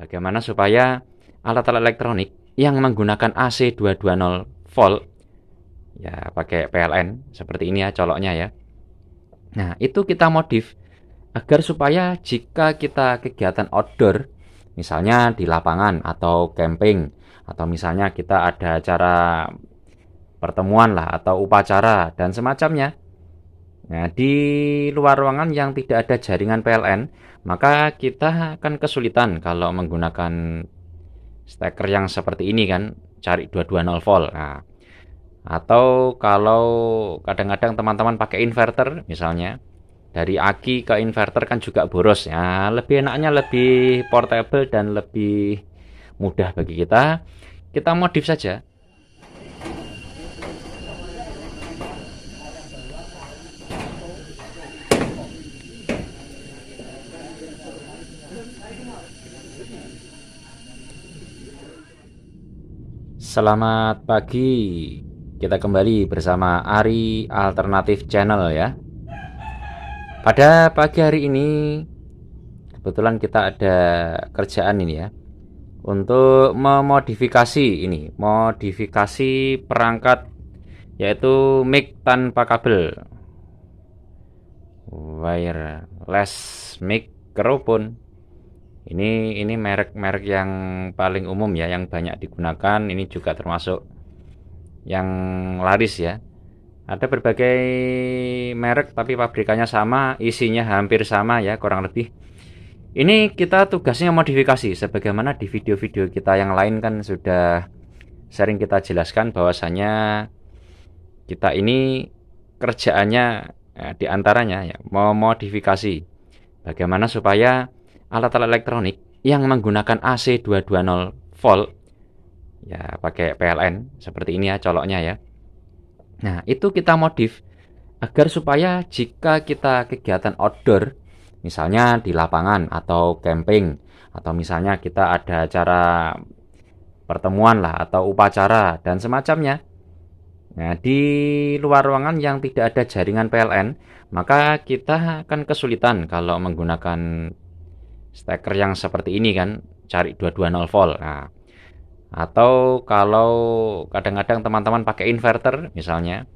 Bagaimana supaya alat-alat elektronik yang menggunakan AC 220 volt ya pakai PLN seperti ini ya coloknya ya. Nah, itu kita modif agar supaya jika kita kegiatan outdoor, misalnya di lapangan atau camping, atau misalnya kita ada acara pertemuan lah atau upacara dan semacamnya. Nah, di luar ruangan yang tidak ada jaringan PLN, maka kita akan kesulitan kalau menggunakan steker yang seperti ini kan, cari 220 volt. Nah, atau kalau kadang-kadang teman-teman pakai inverter misalnya, dari aki ke inverter kan juga boros ya. Lebih enaknya lebih portable dan lebih mudah bagi kita. Kita modif saja. Selamat pagi. Kita kembali bersama Ari Alternatif Channel ya. Pada pagi hari ini kebetulan kita ada kerjaan ini ya. Untuk memodifikasi ini, modifikasi perangkat yaitu mic tanpa kabel. Wireless microphone. Ini merek-merek yang paling umum ya, yang banyak digunakan. Ini juga termasuk yang laris ya. Ada berbagai merek tapi pabrikannya sama, isinya hampir sama ya, kurang lebih. Ini kita tugasnya modifikasi sebagaimana di video-video kita yang lain kan sudah sering kita jelaskan bahwasanya kita ini kerjaannya diantaranya ya, memodifikasi bagaimana supaya alat-alat elektronik yang menggunakan AC 220 volt ya pakai PLN seperti ini ya coloknya ya. Nah, itu kita modif agar supaya jika kita kegiatan outdoor, misalnya di lapangan atau camping, atau misalnya kita ada acara pertemuan lah atau upacara dan semacamnya. Nah, di luar ruangan yang tidak ada jaringan PLN, maka kita akan kesulitan kalau menggunakan steker yang seperti ini kan, cari 220 volt. Nah, atau kalau kadang-kadang teman-teman pakai inverter misalnya,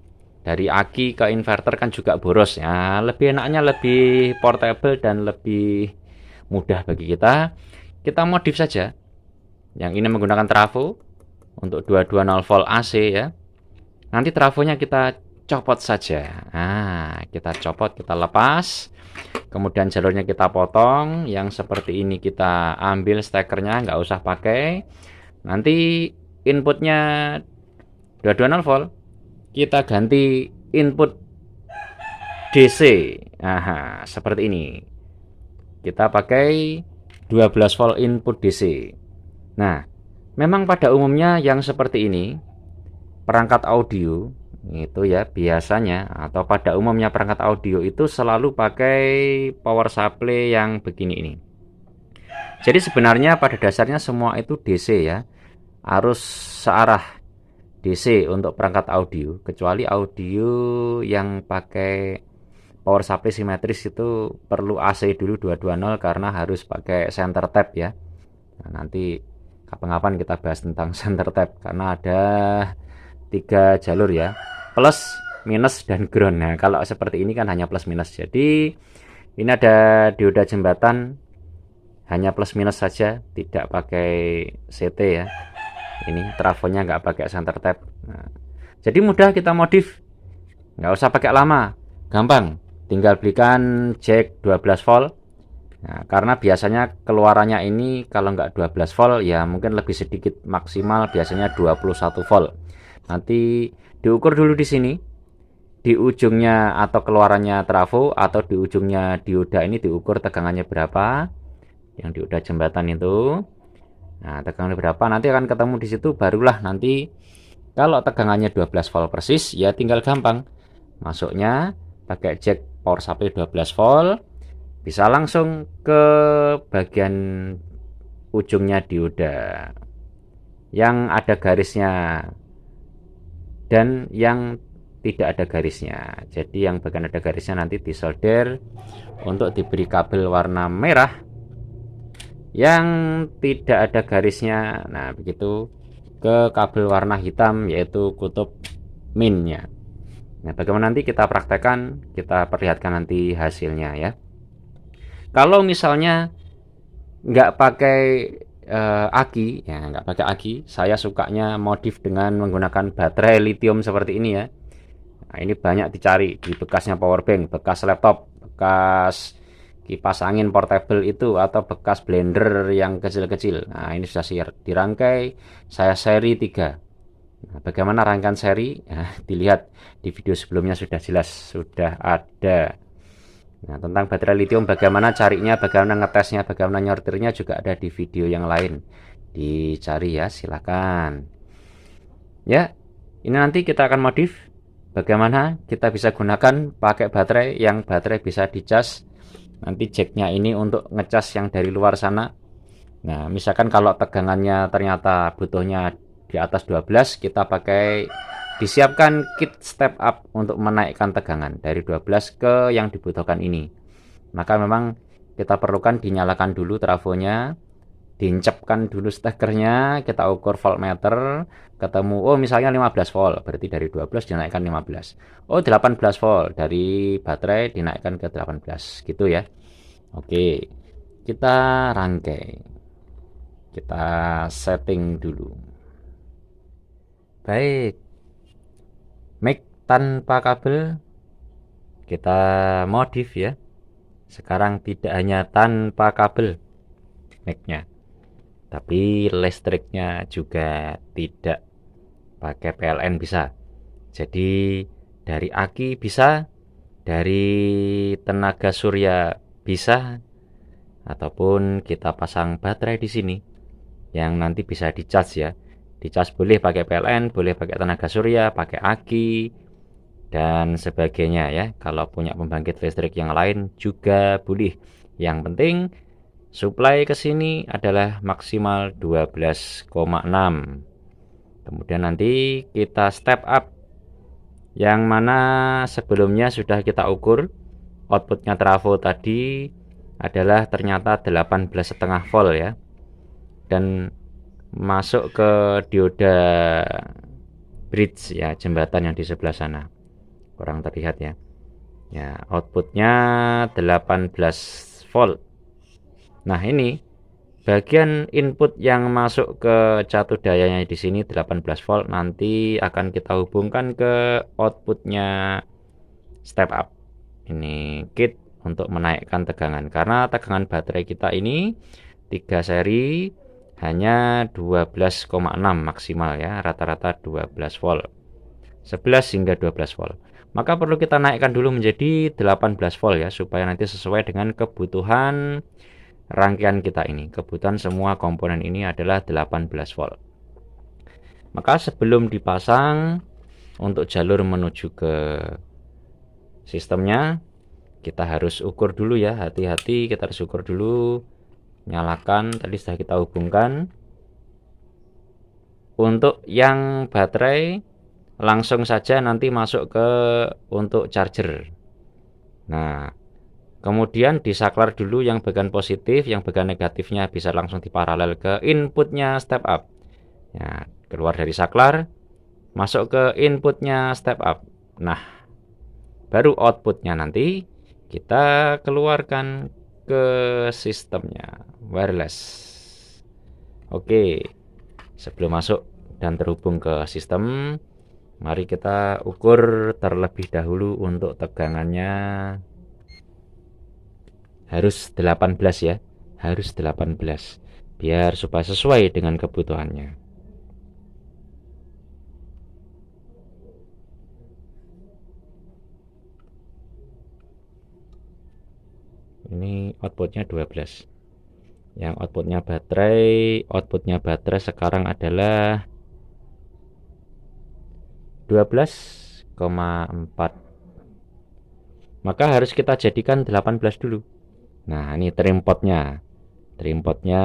dari aki ke inverter kan juga boros ya. Lebih enaknya lebih portable dan lebih mudah bagi kita. Kita modif saja. Yang ini menggunakan trafo untuk 220 volt AC ya. Nanti trafonya kita copot saja. Nah, kita copot, kita lepas. Kemudian jalurnya kita potong. Yang seperti ini kita ambil stekernya, nggak usah pakai. Nanti inputnya 220 volt, kita ganti input DC. Nah, seperti ini. Kita pakai 12 volt input DC. Nah, memang pada umumnya yang seperti ini, perangkat audio itu ya biasanya, atau pada umumnya perangkat audio itu selalu pakai power supply yang begini ini. Jadi sebenarnya pada dasarnya semua itu DC ya, arus searah DC untuk perangkat audio, kecuali audio yang pakai power supply simetris itu perlu AC dulu 220 karena harus pakai center tap ya. Nah, nanti kapan-kapan kita bahas tentang center tap karena ada 3 jalur ya, plus, minus, dan ground. Nah, kalau seperti ini kan hanya plus minus. Jadi ini ada dioda jembatan hanya plus minus saja, tidak pakai CT ya. Ini trafonya nggak pakai center tap. Nah, jadi mudah kita modif, nggak usah pakai lama, gampang. Tinggal belikan jack 12 volt. Nah, karena biasanya keluarannya ini kalau nggak 12 volt ya mungkin lebih sedikit, maksimal biasanya 21 volt. Nanti diukur dulu di sini, di ujungnya atau keluarannya trafo atau di ujungnya dioda ini diukur tegangannya berapa, yang dioda jembatan itu. Nah, tegangannya berapa nanti akan ketemu di situ, barulah nanti kalau tegangannya 12 volt persis ya tinggal gampang. Masuknya pakai jack power supply 12 volt, bisa langsung ke bagian ujungnya dioda yang ada garisnya dan yang tidak ada garisnya. Jadi yang bagian ada garisnya nanti disolder untuk diberi kabel warna merah yang tidak ada garisnya. Nah, begitu ke kabel warna hitam, yaitu kutub minnya. Nah, bagaimana nanti kita praktekkan, kita perlihatkan nanti hasilnya ya. Kalau misalnya nggak pakai aki, ya nggak pakai aki, saya sukanya modif dengan menggunakan baterai lithium seperti ini ya. Nah, ini banyak dicari di bekasnya powerbank, bekas laptop, bekas kipas angin portable itu, atau bekas blender yang kecil-kecil. Nah, ini sudah dirangkai, saya seri 3. Nah, bagaimana rangkaian seri? Nah, dilihat di video sebelumnya sudah jelas, sudah ada. Nah, tentang baterai lithium bagaimana carinya, bagaimana ngetesnya, bagaimana nyortirnya juga ada di video yang lain. Dicari ya, silakan. Ya, ini nanti kita akan modif bagaimana kita bisa gunakan pakai baterai yang baterai bisa dicas. Nanti jacknya ini untuk ngecas yang dari luar sana. Nah, misalkan kalau tegangannya ternyata butuhnya di atas 12, kita pakai disiapkan kit step up untuk menaikkan tegangan dari 12 ke yang dibutuhkan ini. Maka memang kita perlukan dinyalakan dulu trafonya, diincepkan dulu stekernya, kita ukur voltmeter, ketemu oh misalnya 15 volt, berarti dari 12 dinaikkan 15. Oh 18 volt, dari baterai dinaikkan ke 18 gitu ya. Oke, kita rangkai. Kita setting dulu. Baik, mic tanpa kabel kita modif ya. Sekarang tidak hanya tanpa kabel mic-nya, tapi listriknya juga tidak pakai PLN bisa. Jadi dari aki bisa, dari tenaga surya bisa, ataupun kita pasang baterai di sini yang nanti bisa dicas ya. Dicas boleh pakai PLN, boleh pakai tenaga surya, pakai aki dan sebagainya ya. Kalau punya pembangkit listrik yang lain juga boleh. Yang penting supply ke sini adalah maksimal 12,6. Kemudian nanti kita step up, yang mana sebelumnya sudah kita ukur outputnya trafo tadi adalah ternyata 18,5 volt ya, dan masuk ke dioda bridge ya, jembatan yang di sebelah sana, kurang terlihat ya. Ya, outputnya 18 volt. Nah, ini bagian input yang masuk ke catu dayanya di sini 18 volt, nanti akan kita hubungkan ke outputnya step up. Ini kit untuk menaikkan tegangan, karena tegangan baterai kita ini 3 seri hanya 12,6 maksimal ya, rata-rata 12 volt. 11 hingga 12 volt. Maka perlu kita naikkan dulu menjadi 18 volt ya, supaya nanti sesuai dengan kebutuhan rangkaian kita ini. Kebutuhan semua komponen ini adalah 18 volt. Maka sebelum dipasang, untuk jalur menuju ke sistemnya, kita harus ukur dulu ya, hati-hati, kita harus ukur dulu. Nyalakan, tadi sudah kita hubungkan. Untuk yang baterai langsung saja nanti masuk ke untuk charger. Nah, kemudian disaklar dulu yang bagian positif, yang bagian negatifnya bisa langsung diparalel ke inputnya step up. Ya, keluar dari saklar, masuk ke inputnya step up. Nah, baru outputnya nanti kita keluarkan ke sistemnya wireless. Oke, sebelum masuk dan terhubung ke sistem, mari kita ukur terlebih dahulu untuk tegangannya. Harus 18 ya, harus 18 biar supaya sesuai dengan kebutuhannya. Ini outputnya 12. Yang outputnya baterai sekarang adalah 12,4. Maka harus kita jadikan 18 dulu. Nah, ini trimpotnya. Trimpotnya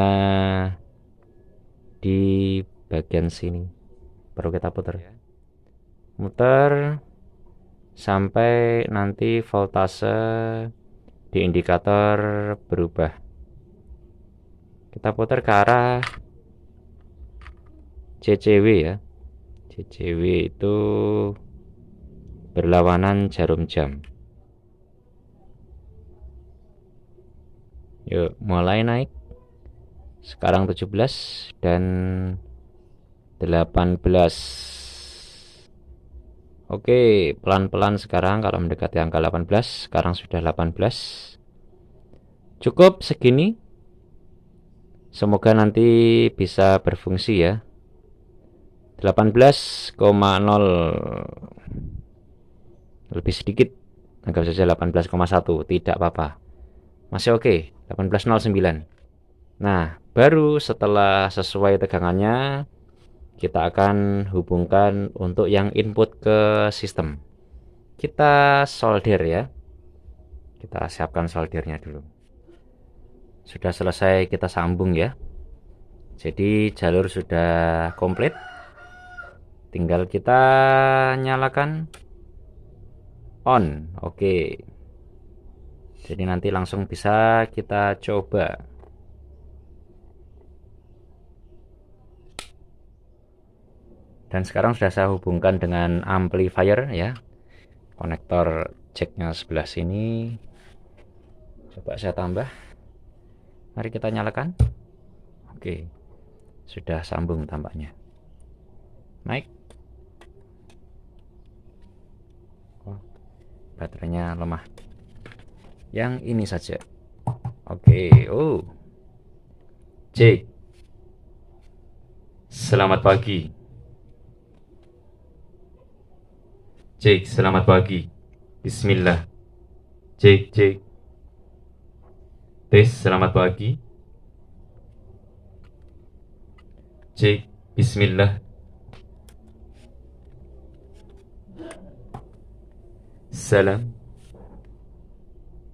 di bagian sini. Perlu kita putar. Muter sampai nanti voltase di indikator berubah. Kita putar ke arah CCW ya. CCW itu berlawanan jarum jam. Yuk, mulai naik. Sekarang 17 dan 18. Oke, pelan-pelan sekarang kalau mendekati angka 18. Sekarang sudah 18. Cukup segini. Semoga nanti bisa berfungsi ya. 18,0 lebih sedikit, anggap saja 18,1, tidak apa-apa, masih oke. 18,09. Nah, baru setelah sesuai tegangannya kita akan hubungkan untuk yang input ke sistem. Kita solder ya, kita siapkan soldernya dulu. Sudah selesai kita sambung ya, jadi jalur sudah komplit. Tinggal kita nyalakan on. Oke. Jadi nanti langsung bisa kita coba. Dan sekarang sudah saya hubungkan dengan amplifier ya. Konektor jacknya sebelah sini. Coba saya tambah. Mari kita nyalakan. Oke. Sudah sambung tampaknya. Naik. Baterainya lemah. Yang ini saja. Oke. Oh. Cek. Selamat pagi. Cek, selamat pagi. Bismillah. Cek, cek. Tes, selamat pagi. Cek, bismillah. Salam.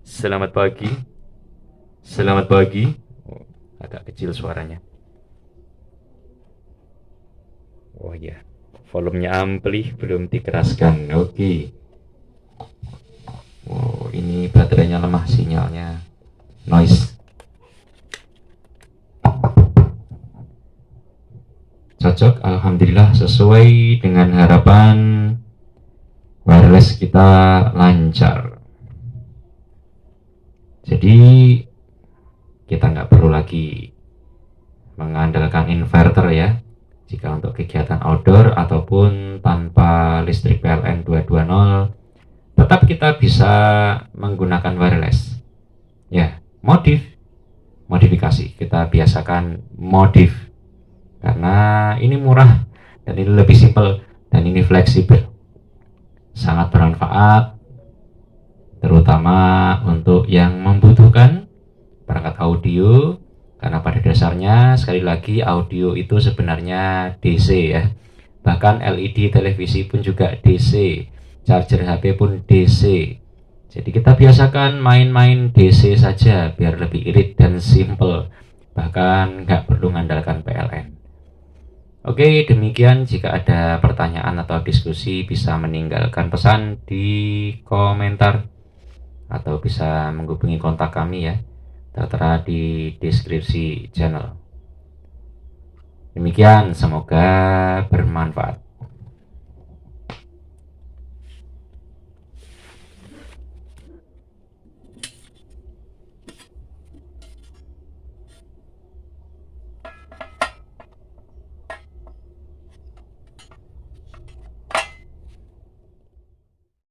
Selamat pagi. Selamat pagi. Oh, agak kecil suaranya. Oh ya, volumenya ampli, belum dikeraskan. Oke. Oh, ini baterainya lemah, sinyalnya noise. Cocok, alhamdulillah, sesuai dengan harapan. Wireless kita lancar. Jadi kita nggak perlu lagi mengandalkan inverter ya, jika untuk kegiatan outdoor ataupun tanpa listrik PLN 220, tetap kita bisa menggunakan wireless ya. Modifikasi, kita biasakan modif, karena ini murah dan ini lebih simpel dan ini fleksibel, sangat bermanfaat terutama untuk yang membutuhkan perangkat audio. Karena pada dasarnya, sekali lagi, audio itu sebenarnya DC ya. Bahkan LED televisi pun juga DC, charger HP pun DC. Jadi kita biasakan main-main DC saja biar lebih irit dan simple. Bahkan nggak perlu mengandalkan PLN. Oke, demikian. Jika ada pertanyaan atau diskusi, bisa meninggalkan pesan di komentar atau bisa menghubungi kontak kami ya, tertera di deskripsi channel. Demikian, semoga bermanfaat.